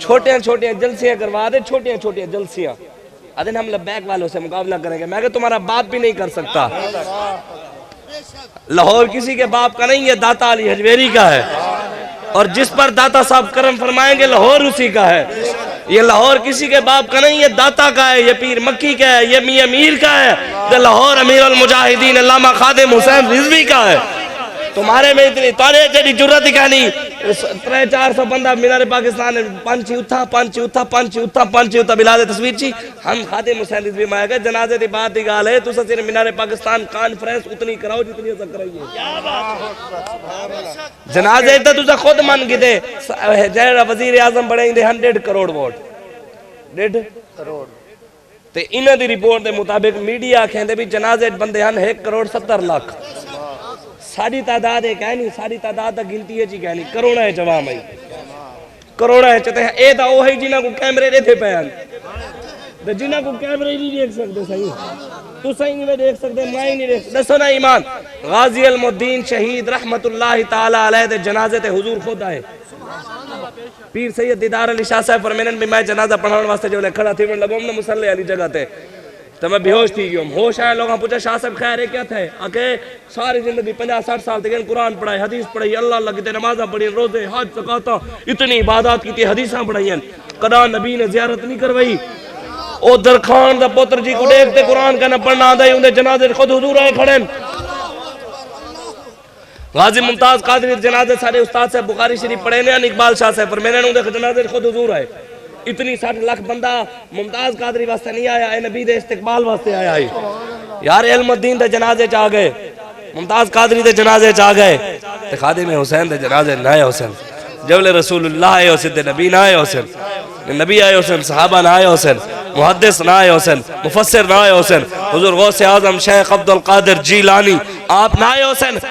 छोटे छोटे जलसियां करवा दे, छोटी छोटी जलसियां। अदन हम लब्बैक वालों से मुकाबला करेंगे। मैं तुम्हारा बाप भी नहीं कर सकता। लाहौर किसी के बाप का नहीं है, दाता अली हजवेरी का है। और जिस पर दाता साहब करम फरमाएंगे लाहौर उसी का है। ये लाहौर किसी के बाप का नहीं है, दाता का है। ये पीर मक्की का है, ये मियां मीर का है। ये लाहौर अमीर अल मुजाहिदीन अल्लामा खादिम हुसैन रिजवी का है। तुम्हारे में इतनी तारे तेरी जुर्रत ही कहनी 300-400 बंदा मीनारे पाकिस्तान पंछी उठा पंछी उठा पंछी उठा पंछी उठा बिला दे तस्वीर ची हम खादिम हुसैन रिजवी में आ गए। जनाजे दी बात ही गाल है, तुसा सिर्फ मीनारे पाकिस्तान कॉन्फ्रेंस उतनी कराओ जितनी असा कराइए। जनाजे तो तुसा खुद मन गिदे जेड़ा वजीर आजम बनेंदे 100 करोड़ वोट 1.5 करोड़ ते इन्हां दी रिपोर्ट के मुताबिक मीडिया आखेंदे भी जनाजे बंदे हैं 1 करोड़ 70 लाख। साड़ी तादाद है कहनी, साड़ी तादाद दा गिनती है जी कहनी करोड़ा है जवाब आई करोड़ा है चते ए दा ओ है जिन्हां को कैमरे देते पे हैं ते जिन्हां को कैमरे नहीं देख सकते। सही तू सही नहीं देख सकते, मैं ही नहीं देख। दसो ना ईमान गाजी अलमुद्दीन शहीद रहमतुल्लाह ताला अलैह दे जनाजे ते हुजूर खुद आए। पीर सैयद दीदार अली शाह साहब फरमानन भी मैं जनाजा पढ़ाने वास्ते जो खड़ा थी मैं लगो ना मुसल्ले वाली जगह ते तो मैं बेहोश थी गया। होश आया, लोगों पूछा शाह साहब खैर है क्या थे? आके सारी जिंदगी 50-60 साल तक कुरान पढ़ाई, हदीस पढ़ाई, अल्लाह अल्लाह की नमाज़ा पढ़ी, रोजे हज ज़कात इतनी इबादत की, हदीसा पढ़ाई, कदा नबी ने जियारत नहीं करवाई। ओ दरखान दा पुत्र जी को देखते कुरान का न पढ़ना आंदा ही उनके जनाजे खुद हुजूर आए खड़े। गाजी मुमताज कादरी जनाजे सारे उस्ताद से बुखारी शरीफ पढ़े ने, इकबाल शाह से फरमाने उनके जनाजे खुद हुजूर आए। इतनी 60 लाख बंदा मुमताज कादरी वास्ते नहीं आया, नबी दे इस्तकबाल वास्ते आया है यार। इल्मुद्दीन दे जनाजे च आ गए, मुमताज कादरी दे जनाजे च आ गए ते खादिम हुसैन दे जनाजे ना आए हुसैन। जबले रसूलुल्लाह आए हुसैन ते नबी ना आए हुसैन, नबी आए हुसैन सहाबा ना आए हुसैन, मुहद्दिस ना आए हुसैन, मुफस्सिर ना आए हुसैन, हुजूर गौसे आजम शेख अब्दुल कादिर जीलानी आप ना आए हुसैन।